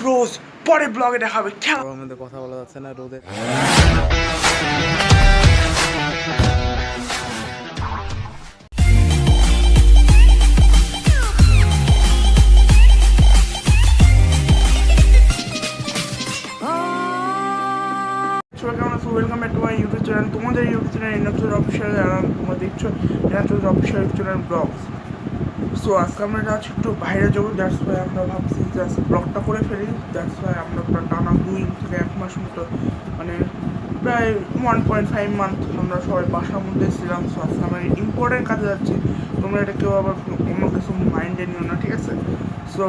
রোজ পরের ব্লগে দেখা হবে। ওর মধ্যে কথা বলা যাচ্ছে না রোদে। Welcome back to my YouTube channel. তোমাদের ইউটিউব চ্যানেল এনাচুর অফিসিয়াল চ্যানেল, তোমরা দেখছো এনাচুর অফিসিয়াল চ্যানেল ব্লগস। সো আজকে আমরা যাচ্ছি একটু বাইরে যাবো, দ্যাটস ওয়াই আমরা ভাবছি যে আজকে ব্লগটা করে ফেলি। দ্যাটস ওয়াই আমরা টানা 2 থেকে 1 মাস মতো, মানে প্রায় 1.5 মান্থ আমরা সবাই বাসার মধ্যে ছিলাম। সো আজকে আমরা ইম্পর্টেন্ট কাজে যাচ্ছি, তোমরা এটা কেউ আবার অন্য কিছু মাইন্ডে নিও না, ঠিক আছে? সো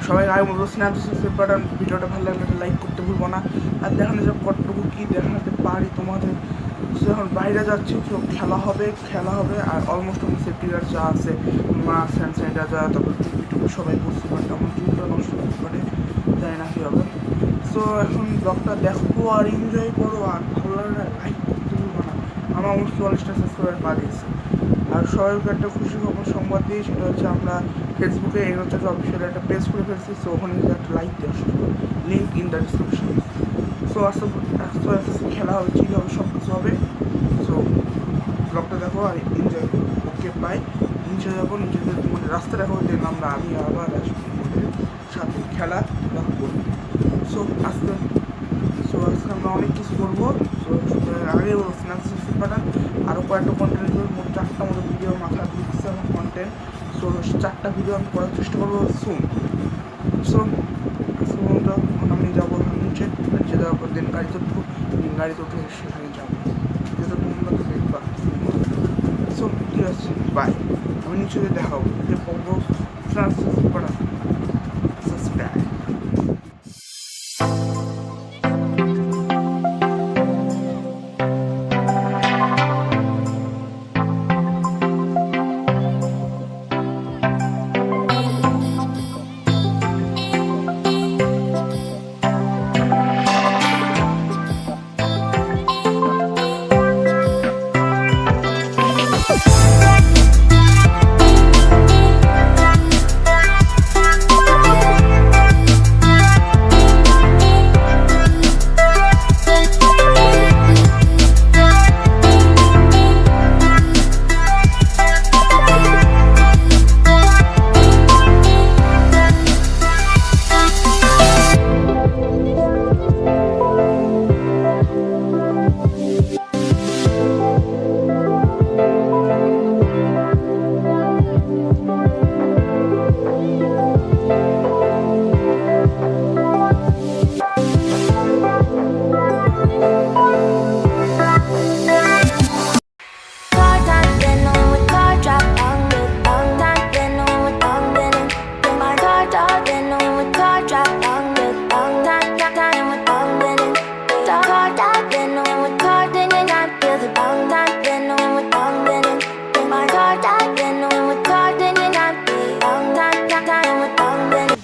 সবাই আগে মতো স্ন্যাপচ্যাট বাটন, ভিডিওটা ভালো লাগলে লাইক করতে ভুলবো না। আর দেখানো যে কতটুকু কী দেখাতে পারি তোমাদের। যখন বাইরে যাচ্ছি তো খেলা হবে আর অলমোস্ট আমার সেফটি গার্ড যা আছে, মাস্ক, হ্যান্ড স্যানিটাইজার, তারপর টুপি সবাই বুঝতে পারতো আমার চুলটা নষ্ট করতে পারে, জানি না কী হবে। সো এখন ব্লগটা দেখো আর এনজয় করো, আর ভালো লাগলে লাইক করতে ভুলবো না। আমার 44টা সাবস্ক্রাইবার বাড়িয়েছে। আর সবাইকে একটা খুশি খবর সংবাদ দিই, সেটা হচ্ছে আমরা ফেসবুকে এনাচুর অফিসিয়াল একটা পেজ খুলে ফেলছি। সো ওখানে একটা লাইক দেওয়া শুরু করো, link in the description. So আস্তে আস্তে আস্তে খেলা হবে, চিল হবে, সব কিছু হবে। সো ব্লগটা দেখো আর এনজয় করো। Okay bye. নিচে যাবো, নিচে মানে রাস্তা দেখো, দেন আমি আবার আসবো সাথে খেলা করবো। সো আজকে আমরা অনেক কিছু করবো। সো আগে বলো স্ন্যাপচ্যাট বাটন, আরও কয়েকটা কন্টেন্ট করবো, মোট 4টা মতো ভিডিও মাথা দিচ্ছে আমার কন্টেন্ট। সো 4টা ভিডিও আমি করার চেষ্টা করবো সুন। সো এখন আমি যাবো নিচে যাওয়ার পর দিন গাড়িতে উঠবো, গাড়িতে উঠে সেখানে যাবো, যেটা তোমরা তো দেখবা। সো ঠিক আছে, বাই। আমি নিচে দেখাবো যে বলবো সাবস্ক্রাইব।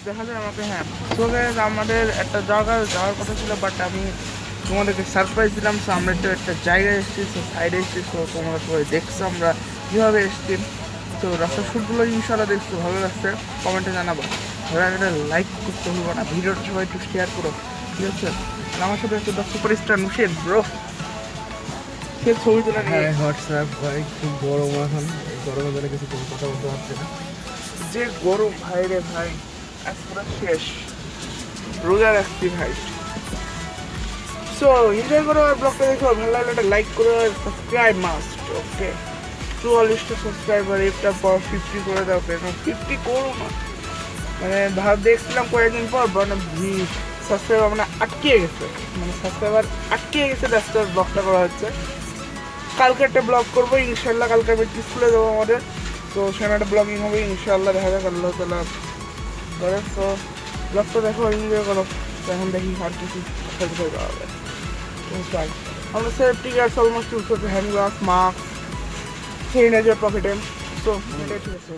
দেখা যায় আমাকে। হ্যাঁ, সো গাইস আমাদের একটা জায়গা যাওয়ার কথা ছিল, বাট আমি তোমাদেরকে সারপ্রাইজ দিলাম। সো আমরা একটা জায়গায় এসেছি, সো সাইডে এসেছি। সো তোমরা সবাই দেখছো আমরা কীভাবে এসেছি। তো রাস্তার শ্যুটগুলো ইনশাল্লাহ দেখছো, ভালো লাগছে, কমেন্টে জানাবো। ভালো লাগলে লাইক করতে ভুলবো না, ভিডিওটা সবাই একটু শেয়ার করো, ঠিক আছে? আর আমার সাথে একটু সুপারস্টার নুসেন ব্রো, সে ছবি তোলা নিয়ে। হোয়াটসঅ্যাপ ভাই খুব গরম এখন, গরমের জন্য কিছু কথা বলতে পারছি না। যে গরম ভাই রে ভাই, আজ পুরো শেষ, রোজা রাখছি ভাই। সো এনজয় করো আর ব্লগটা দেখো, ভালো লাগলে একটা লাইক করো আর সাবস্ক্রাইব মাস্ট। ওকে, 44টা সাবস্ক্রাইবার, এটার পর 50 করে দাও। কেন 50 করো না, মানে দেখছিলাম কয়েকদিন পর সাবস্ক্রাইবার মানে আটকে গেছে, রাস্তার ব্লগটা করা হচ্ছে। কালকে একটা ব্লগ করবো ইনশাল্লাহ, কালকে আমি স্কুলে যাবো আমাদের। তো সেখানে একটা ব্লগিং হবে ইনশাল্লাহ, দেখা যাক আল্লাহ তাআলা করে। তো ব্লগটা দেখো, এনজয় করো। এখন দেখি আর কিছু দেওয়া হবে। আমরা সেফটি গার্ডস অলমোস্ট ইউজ করছি, হ্যান্ড গ্লাভস, মাস্ক, স্যানিটাইজার পকেটে। তো এটাই ঠিক আছে।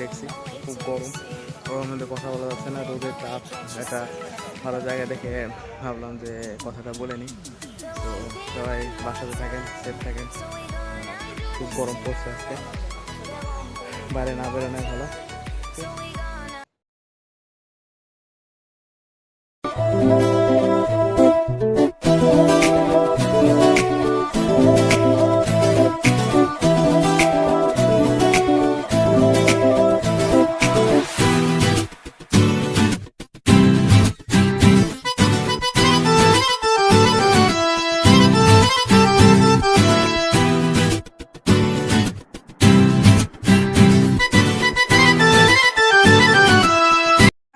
দেখছি খুব গরম, গরমের মধ্যে কথা বলা যাচ্ছে না, রোদের তাপ। একটা ভালো জায়গা দেখে ভাবলাম যে কথাটা বলে নিই। তো সবাই বাসাতে থাকেন, সেফ থাকেন। খুব গরম পড়ছে আজকে, বাইরে না বেরোনোই ভালো।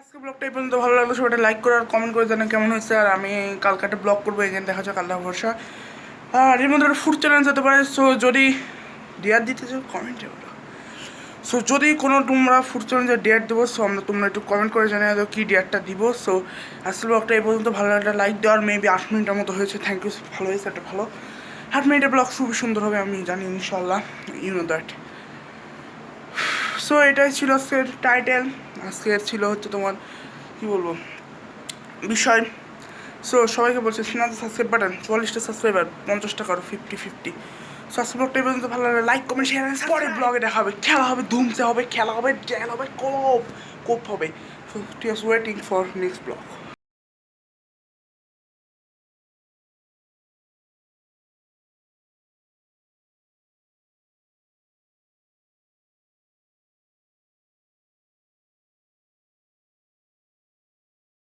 আজকে ব্লগটা এই পর্যন্ত ভালো লাগলো, সবাই লাইক করে আর কমেন্ট করে জানান কেমন হয়েছে। আর আমি কালকে একটা ব্লগ করবো, এখানে দেখা যাক, আল্লাহ ভরসা। আর এর মধ্যে একটা ফুড চ্যালেঞ্জ হতে পারে। সো যদি ডিয়ার দিতে চাও কমেন্টে বলো। সো যদি কোনো তোমরা ফুড চ্যালেঞ্জের ডেট দেবো, সো তোমরা একটু কমেন্ট করে জানিয়ে দাও কী ডেটটা দিব। সো আসলে ব্লগটা এই পর্যন্ত ভালো একটা লাইক দেওয়ার মেবি 8 মিনিটের মতো হয়েছে। থ্যাংক ইউ, ভালো হয়েছে, একটা ভালো 8 মিনিটের ব্লগ খুবই সুন্দর হবে আমি জানি ইনশাল্লাহ, ইউ নো দ্যাট। সো এটাই ছিল আজকের টাইটেল, আজকের ছিল হচ্ছে তোমার কী বলবো বিষয়। সো সবাইকে বলছি সিনাতে সাবস্ক্রাইব বাটন 44টা সাবস্ক্রাইবার 50 টাকা 50-50। সো আজকে ব্লগটা এই পর্যন্ত ভালো লাগলে লাইক কমেন্ট শেয়ার। পরের ব্লগে দেখা হবে, খেলা হবে, ধুমসে হবে, খেলা হবে, জ্যাল হবে, কোপ হবে। So T waiting for next blog.